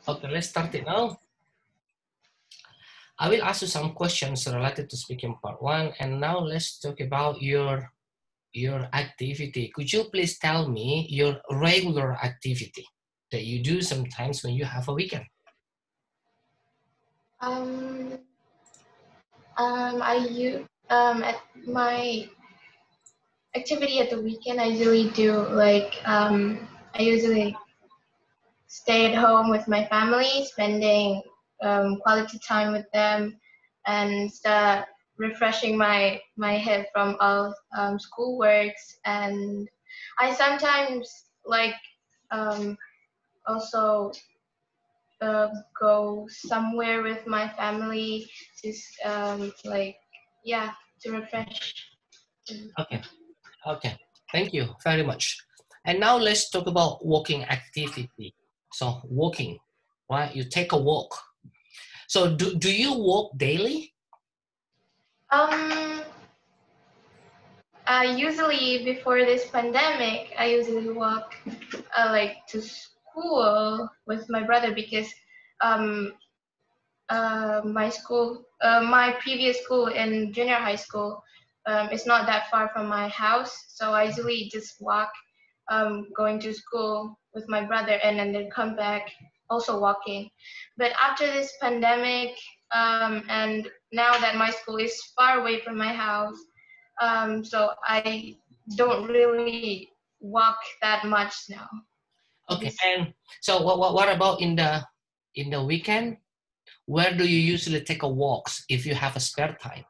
Okay, let's start it now. I will ask you some questions related to speaking part 1, and now let's talk about your activity. Could you please tell me your regular activity that you do sometimes when you have a weekend? At my activity at the weekend, I usually do like I usually stay at home with my family, spending quality time with them, and start refreshing my head from all school works. And I sometimes like also go somewhere with my family to to refresh. Okay, thank you very much. And now let's talk about walking activity. So walking, right? You take a walk. So do you walk daily? Usually before this pandemic, I usually walk like to school with my brother because um, my previous school in junior high school is not that far from my house, so I usually just walk going to school with my brother and then come back also walking. But after this pandemic, and now that my school is far away from my house, so I don't really walk that much now. Okay, and so what about in the weekend? Where do you usually take a walks if you have a spare time?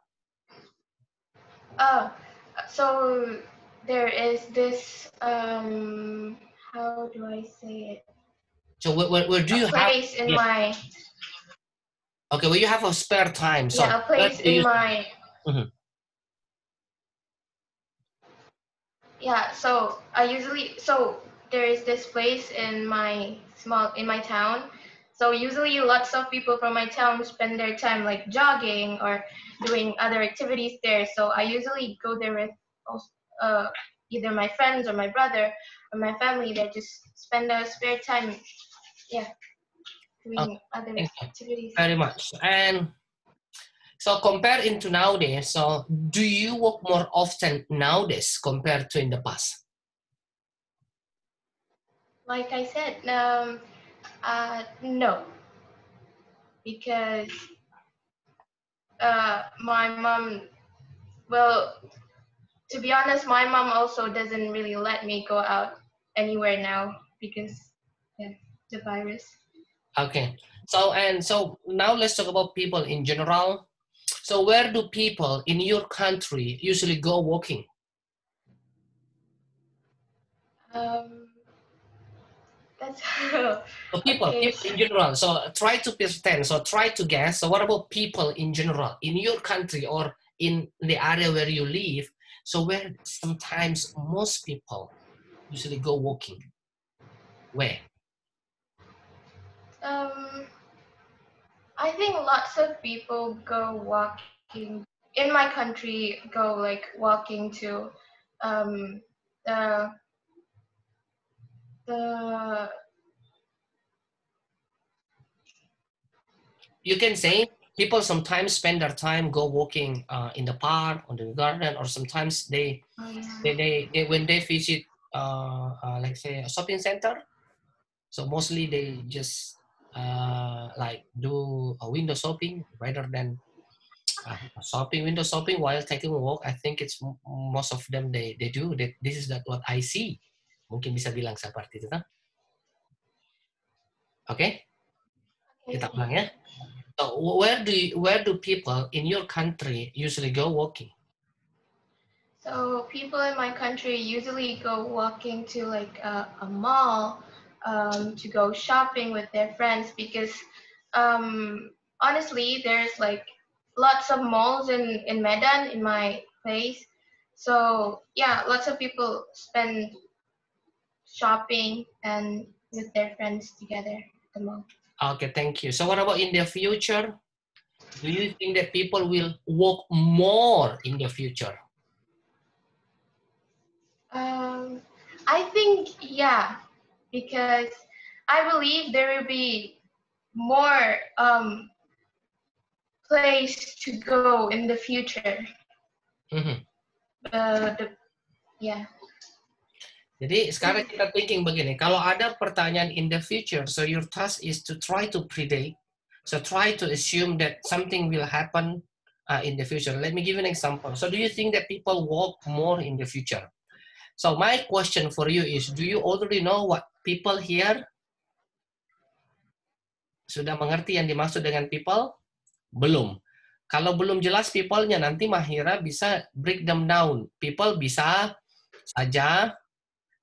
So there is this how do I say it? So where do you have? Place in my Okay, well you have a spare time. So a place in my So there is this place in my town. So usually lots of people from my town spend their time like jogging or doing other activities there. So I usually go there with either my friends or my brother or my family. They just spend their spare time, doing other activities. Very much. And so compared into nowadays, so do you walk more often nowadays compared to in the past? Like I said, no, because my mom, well, to be honest, my mom also doesn't really let me go out anywhere now because the virus. Okay. So now let's talk about people in general. So where do people in your country usually go walking? That's So people in general. So try to pretend. So try to guess. So what about people in general in your country or in the area where you live? So where sometimes most people usually go walking? Where? I think lots of people go walking in my country. Go like walking to the the. You can say people sometimes spend their time go walking in the park or the garden, or sometimes they when they visit like say a shopping center. So mostly they just like do a window shopping rather than window shopping while taking a walk. I think it's most of them they do that. This is that what I see. Mungkin bisa bilang seperti itu kan? Oke, kita ulang ya. So where do people in your country usually go walking? So people in my country usually go walking to like a mall to go shopping with their friends because honestly there's like lots of malls in Medan in my place. So yeah, lots of people spend shopping and with their friends together at the mall. Okay, thank you. So what about in the future? Do you think that people will walk more in the future? I think, yeah, because I believe there will be more place to go in the future. Yeah. Jadi sekarang kita thinking begini, kalau ada pertanyaan in the future, so your task is to try to predict, so try to assume that something will happen in the future. Let me give you an example. So do you think that people walk more in the future? So my question for you is, do you already know what people here? Sudah mengerti yang dimaksud dengan people? Belum. Kalau belum jelas people-nya, nanti Mahira bisa break them down. People bisa saja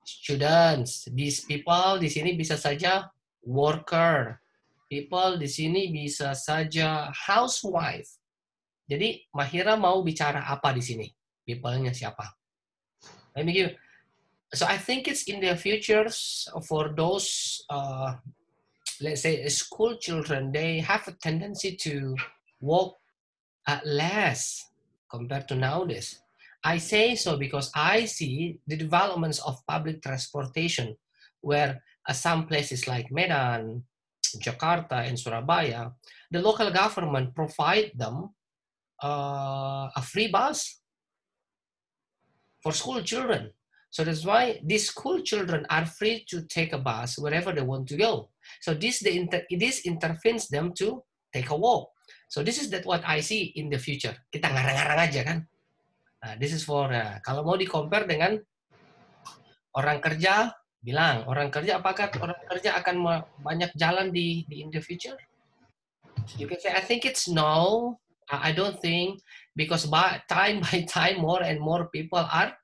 students. These people di sini bisa saja worker. People di sini bisa saja housewife. Jadi Mahira mau bicara apa di sini? People-nya siapa? Let me give. So I think it's in the futures for those let's say school children, they have a tendency to walk less compared to nowadays. I say so because I see the developments of public transportation where some places like Medan, Jakarta, and Surabaya, the local government provide them a free bus for school children. So that's why these school children are free to take a bus wherever they want to go. So this intervenes them to take a walk. So this is what I see in the future. Kita ngarang-ngarang aja kan. Nah, this is for kalau mau di-compare dengan orang kerja, bilang orang kerja, apakah orang kerja akan banyak jalan di in the future? You can say I think it's no. I don't think, because by time more and more people are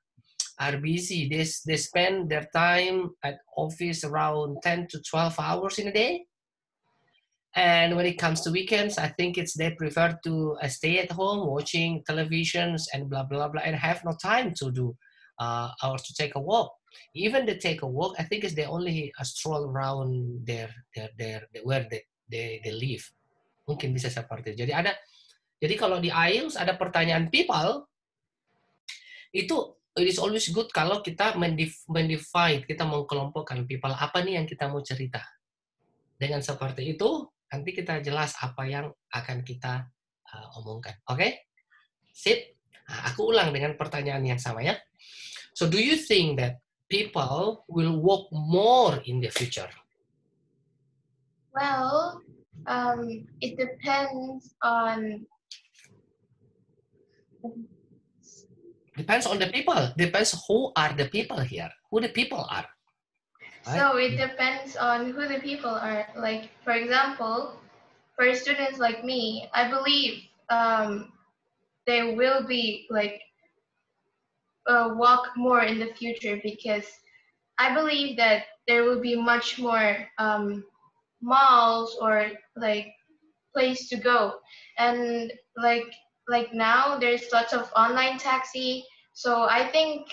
busy. They spend their time at office around 10 to 12 hours in a day. And when it comes to weekends, I think they prefer to stay at home watching televisions and blah, blah, blah, and have no time to do or to take a walk. Even they take a walk, I think they only stroll around where they live. Mungkin bisa seperti itu. Jadi kalau di IELTS ada pertanyaan people, itu it is always good kalau kita mendivide, kita mengkelompokkan people, apa nih yang kita mau cerita. Dengan seperti itu, nanti kita jelas apa yang akan kita omongkan. Oke? Sip. Nah, aku ulang dengan pertanyaan yang sama ya. So, do you think that people will walk more in the future? Well, it depends on the people. Depends who are the people here. Who the people are. Right? So it depends on who the people are. Like, for example, for students like me, I believe they will be like walk more in the future, because I believe that there will be much more malls or like place to go, and like now there's lots of online taxi, so I think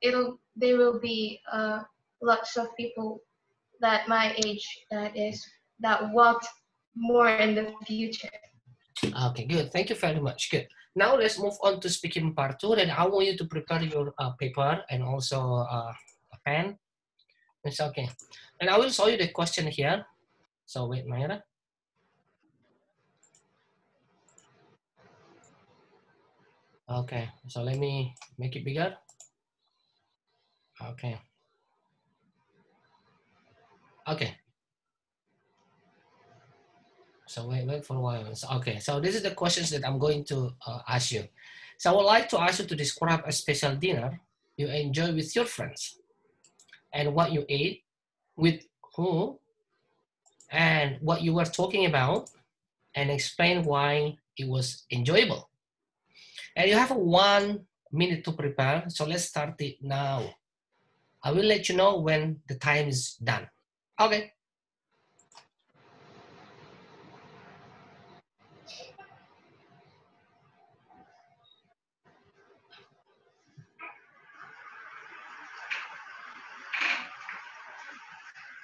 there will be lots of people that my age that walk more in the future. Okay, good. Thank you very much. Good. Now let's move on to speaking part 2. Then I want you to prepare your paper and also a pen. It's okay. And I will show you the question here. So wait, Mahira. Okay, so let me make it bigger. Okay. Okay. So wait for a while. So, okay, so this is the questions that I'm going to ask you. So I would like to ask you to describe a special dinner you enjoy with your friends, and what you ate, with who, and what you were talking about, and explain why it was enjoyable. And you have 1 minute to prepare, so let's start it now. I will let you know when the time is done. Okay.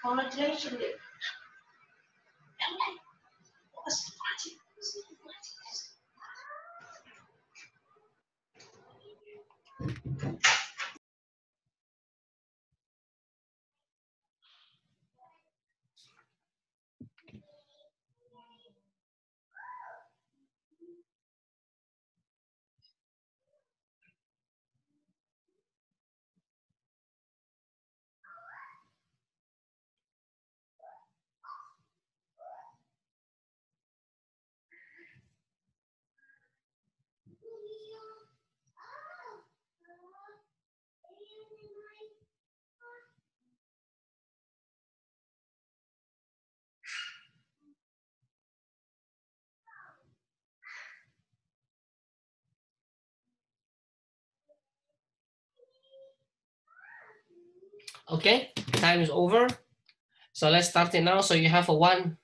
Congratulations. Okay, time is over. So let's start it now. So you have a 1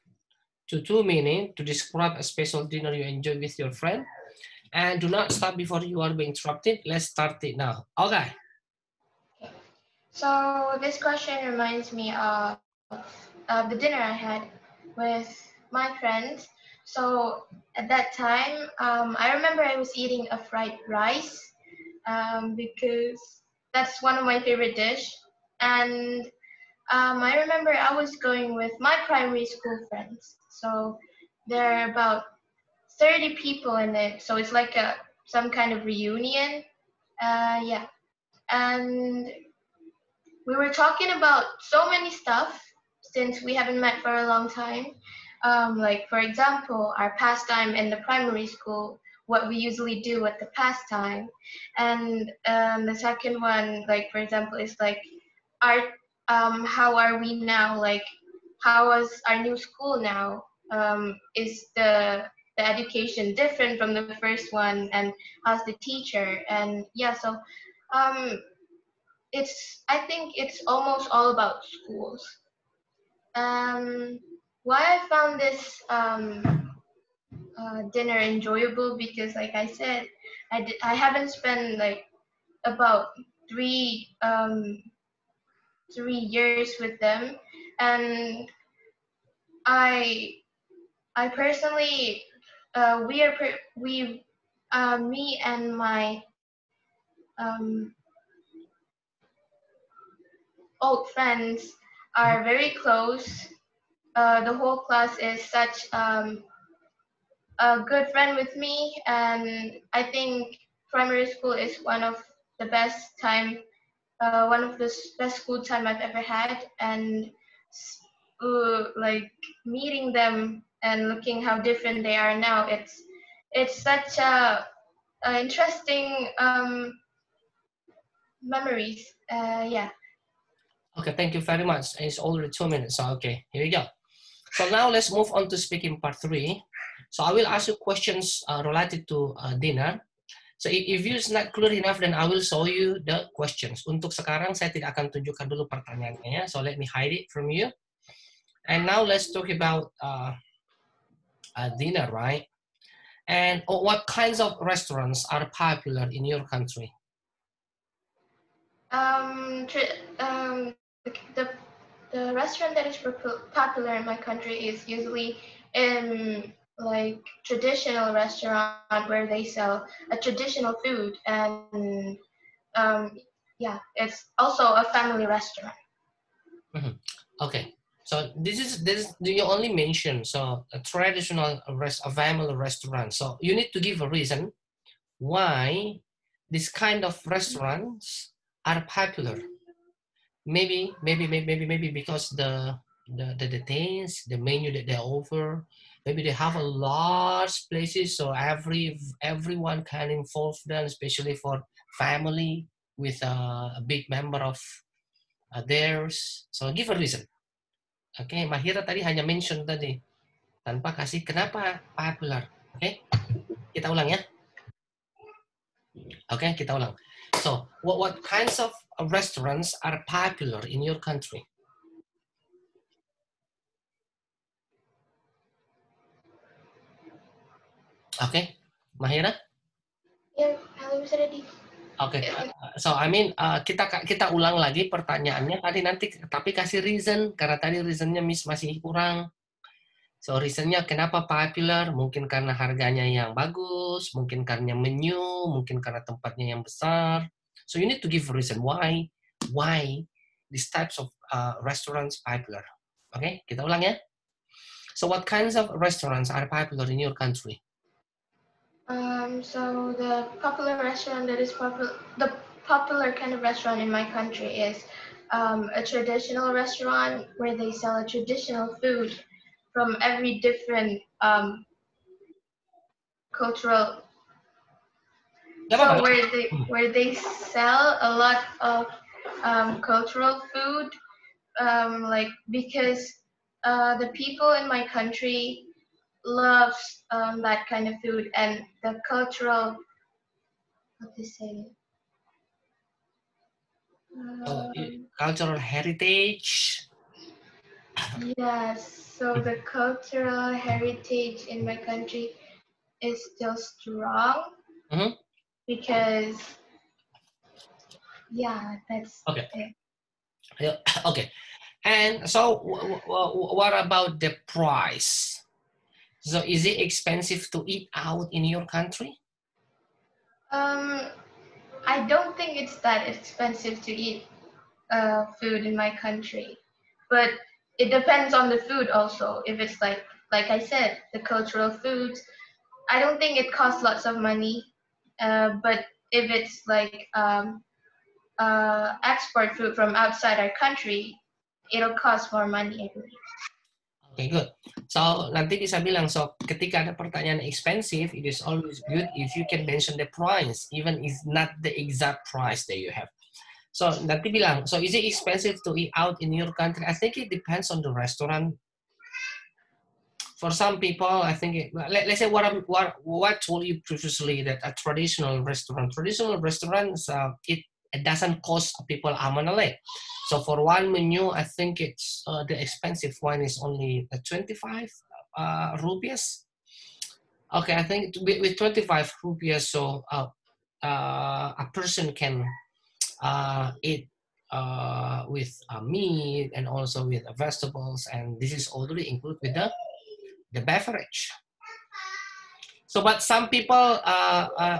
to 2 minutes to describe a special dinner you enjoy with your friend. And do not stop before you are being interrupted. Let's start it now. Okay. So this question reminds me of the dinner I had with my friends. So at that time, I remember I was eating a fried rice because that's one of my favorite dish. And I remember I was going with my primary school friends. So there are about 30 people in it. So it's like some kind of reunion. Yeah. And we were talking about so many stuff since we haven't met for a long time. Like, for example, our pastime in the primary school, what we usually do at the pastime. And the second one, like, for example, is like, our, how are we now? Like, how is our new school now? Is the education different from the first one? And how's the teacher? And yeah, so um, I think it's almost all about schools. Um, why I found this dinner enjoyable because, like I said, I haven't spent like about three 3 years with them, and I I personally we me and my old friends are very close. The whole class is such a good friend with me, and I think primary school is one of the best time, one of the best school time I've ever had, and like meeting them and looking how different they are now. It's such a interesting memories. Yeah. Okay, thank you very much. It's already 2 minutes. So, okay, here we go. So now let's move on to speaking part 3. So I will ask you questions related to dinner. So if it's not clear enough, then I will show you the questions. Untuk sekarang saya tidak akan tunjukkan dulu pertanyaannya ya. So let me hide it from you. And now let's talk about dinner, right? And what kinds of restaurants are popular in your country? The the restaurant that is popular in my country is usually in like traditional restaurant where they sell a traditional food, and um, yeah, it's also a family restaurant. Mm-hmm. Okay. So this you only mention so a traditional a family restaurant. So you need to give a reason why this kind of restaurants are popular. Maybe because the things, the menu that they offer, maybe they have a large places, so everyone can involve them, especially for family with a big member of theirs. So give a reason. Okay, Mahira tadi hanya mention tadi tanpa kasih kenapa popular. Okay, kita ulang ya. Okay, kita ulang. So, what kinds of restaurants are popular in your country? Okay, Mahira? Ya, halo bisa ready. Oke, so I mean kita ulang lagi pertanyaannya tadi nanti, tapi kasih reason karena tadi reasonnya Miss masih kurang. So reasonnya kenapa popular? Mungkin karena harganya yang bagus, mungkin karena menu, mungkin karena tempatnya yang besar. So you need to give a reason why these types of restaurants popular. Oke, kita ulang ya. So what kinds of restaurants are popular in your country? So the popular restaurant that is the popular kind of restaurant in my country is a traditional restaurant where they sell a traditional food from every different cultural. So where they sell a lot of cultural food, like because the people in my country loves that kind of food, and the cultural, what to say, Cultural heritage. Yes, so the cultural heritage in my country is still strong Mm-hmm. because, yeah, that's Okay. it. Yeah, okay. And so, what about the price? So, is it expensive to eat out in your country? Um, I don't think it's that expensive to eat food in my country, but it depends on the food also. If it's like I said, the cultural foods, I don't think it costs lots of money. But if it's like export food from outside our country, it'll cost more money, I believe. Okay, good. So, nanti bisa bilang, so ketika ada pertanyaan expensive, it is always good if you can mention the price, even if not the exact price that you have. So, nanti bilang, so is it expensive to eat out in your country? I think it depends on the restaurant. For some people, I think, let's say what told you previously that a traditional restaurants, it doesn't cost people arm and a leg. So for one menu, I think it's the expensive one is only 25 rupees. Okay, I think with 25 rupees, so a person can eat with meat and also with vegetables, and this is already included with the beverage. So, but some people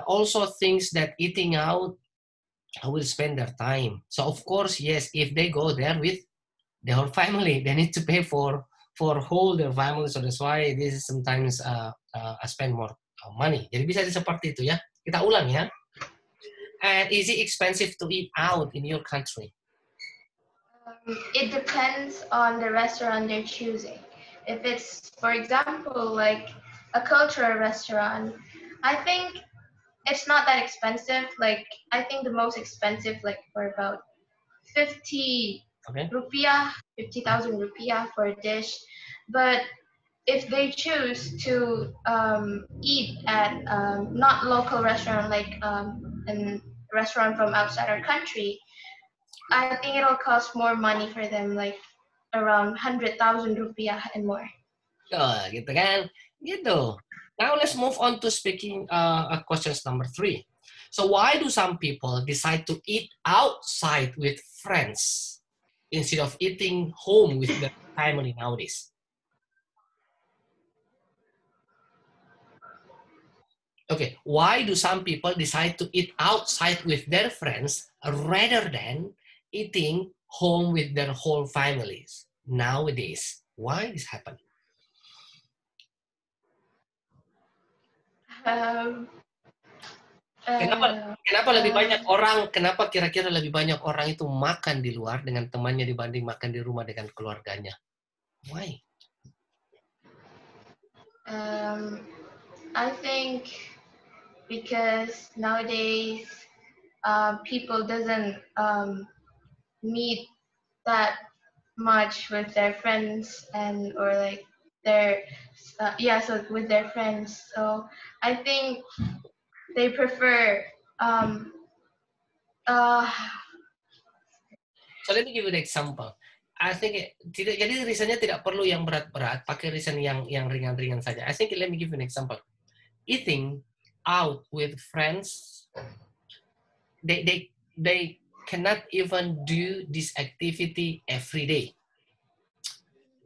also thinks that eating out will spend their time. So, of course, yes, if they go there with the whole family, they need to pay for whole their family. So that's why this is sometimes spend more money. Jadi bisa seperti itu ya. Kita ulang ya. And is it expensive to eat out in your country? It depends on the restaurant they're choosing. If it's, for example, like a cultural restaurant, I think it's not that expensive. Like I think the most expensive, like for about 50 Okay. rupiah, 50,000 rupiah for a dish. But if they choose to eat at not local restaurant, like a restaurant from outside our country, I think it'll cost more money for them, like around 100,000 rupiah and more. Gitu kan? Gitu. Now let's move on to speaking questions number 3. So why do some people decide to eat outside with friends instead of eating home with their family nowadays? Okay, why do some people decide to eat outside with their friends rather than eating home with their whole families nowadays? Why this happen? Um, Kenapa lebih banyak orang, kenapa kira-kira lebih banyak orang itu makan di luar dengan temannya dibanding makan di rumah dengan keluarganya? Why? I think because nowadays people doesn't meet that much with their friends and or like their so with their friends. So I think they prefer uh, So let me give you an example. I think jadi reasonnya tidak perlu yang berat-berat, pakai reason yang ringan-ringan saja. I think let me give you an example. Eating out with friends, they cannot even do this activity every day.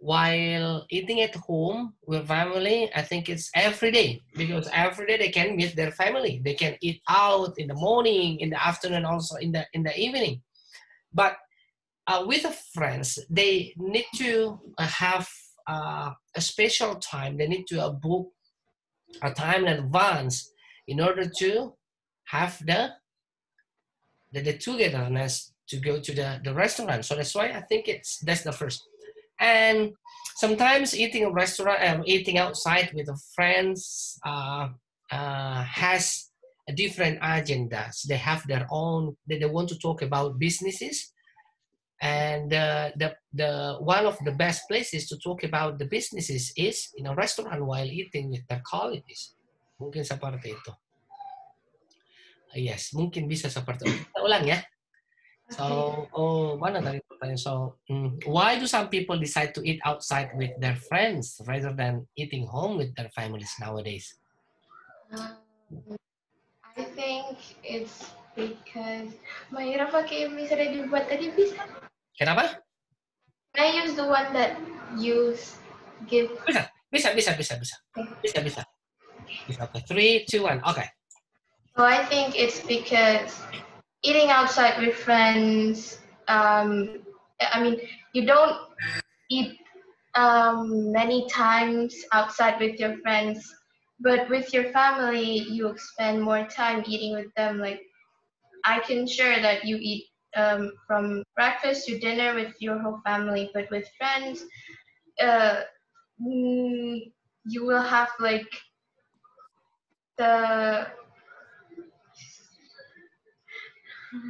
While eating at home with family, I think it's every day because every day they can meet their family. They can eat out in the morning, in the afternoon, also in the evening. But with friends, they need to have a special time. They need to book a time in advance in order to have the togetherness to go to the restaurant. So that's why I think that's the first. And sometimes eating a restaurant, eating outside with friends has a different agendas. They have their own. They want to talk about businesses, and the one of the best places to talk about the businesses is in a restaurant while eating with their colleagues. Mungkin seperti itu. Yes, mungkin bisa seperti itu. Kita ulang ya. So, oh, mana tadi pertanyaan? So, why do some people decide to eat outside with their friends rather than eating home with their families nowadays? Um, I think it's because Mahira pakai yang bisa dibuat tadi bisa. Kenapa? Can I use the one that you give? Bisa, bisa, bisa, bisa, bisa, bisa, bisa. Bisa. Okay. 3, 2, 1. Okay. So I think it's because eating outside with friends. I mean, you don't eat many times outside with your friends, but with your family, you spend more time eating with them. Like I can sure that you eat from breakfast to dinner with your whole family, but with friends, uh, you will have like the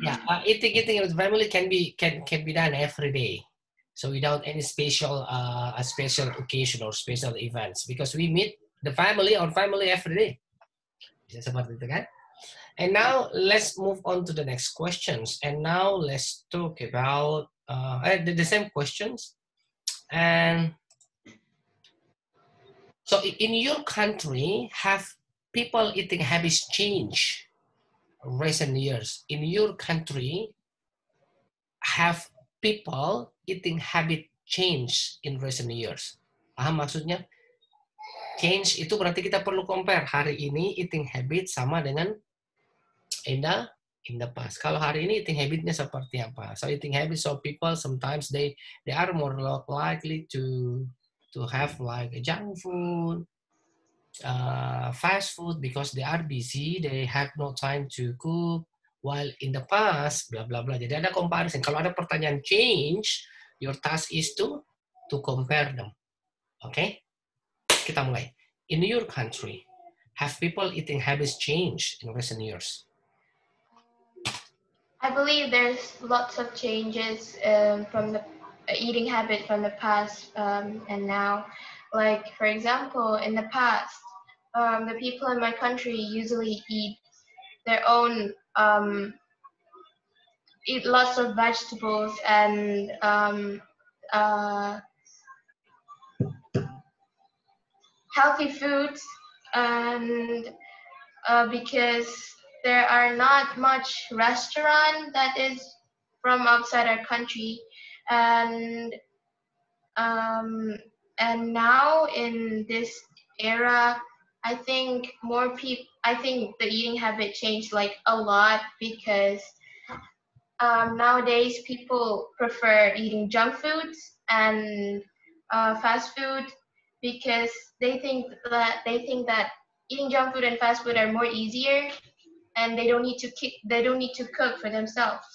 Yeah, eating with family can be done every day. So without any special a special occasion or special events, because we meet the family or family every day. Bisa seperti itu kan? And now let's move on to the next questions. And now let's talk about the same questions. And so in your country, have people eating habits changed recent years? In your country, have people eating habit change in recent years? Paham maksudnya? Change itu berarti kita perlu compare hari ini eating habit sama dengan in the past. Kalau hari ini eating habitnya seperti apa? So eating habits, so people sometimes they are more likely to have like junk food, fast food because they are busy, they have no time to cook. While in the past, bla bla bla. Jadi ada comparison. Kalau ada pertanyaan change, your task is to compare them. Oke? Okay? Kita mulai. In your country, have people eating habits changed in recent years? I believe there's lots of changes from the eating habit from the past and now. Like for example, in the past, the people in my country usually their own eat lots of vegetables and uh, healthy foods, and because there are not much restaurant that is from outside our country, and um, and now in this era, I think more people. I think the eating habit changed like a lot because nowadays people prefer eating junk foods and fast food because they think that eating junk food and fast food are more easier, and they don't need to cook for themselves.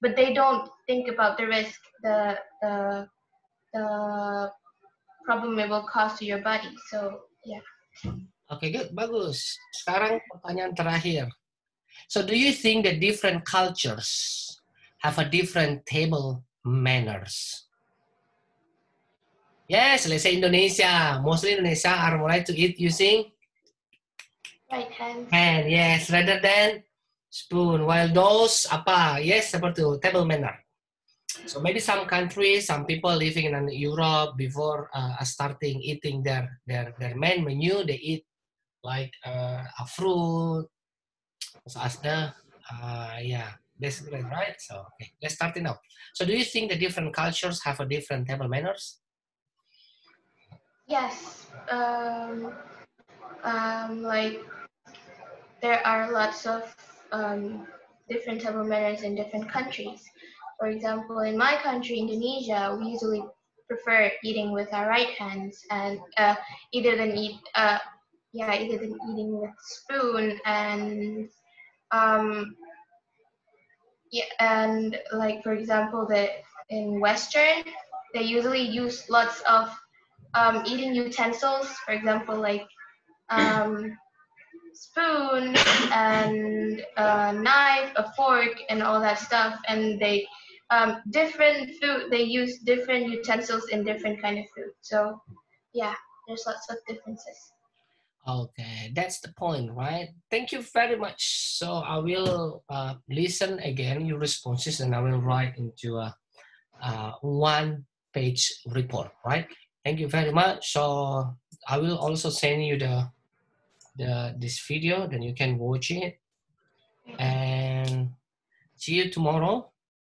But they don't think about the risk, the problem it will cause to your body. So yeah. Oke, good, bagus. Sekarang pertanyaan terakhir. So do you think that different cultures have a different table manners? Yes, let's say Indonesia. Mostly Indonesia are more like to eat using Right hand. hand, yes, rather than spoon. While those apa? Yes, seperti itu, table manner. So maybe some countries, some people living in Europe before starting eating their main menu, they eat like a fruit, so as the yeah, that's great, right? So okay, let's start it now. So do you think the different cultures have a different table manners? Yes. Like there are lots of different table manners in different countries. For example, in my country, Indonesia, we usually prefer eating with our right hands, and either than either than eating with spoon, and and like for example, in Western, they usually use lots of eating utensils. For example, like um, spoon and a knife, a fork, and all that stuff. And they different food. They use different utensils in different kind of food. So yeah, there's lots of differences. Okay, that's the point, right? Thank you very much. So I will listen again your responses, and I will write into a one-page report, right? Thank you very much. So I will also send you this video, then you can watch it, and see you tomorrow.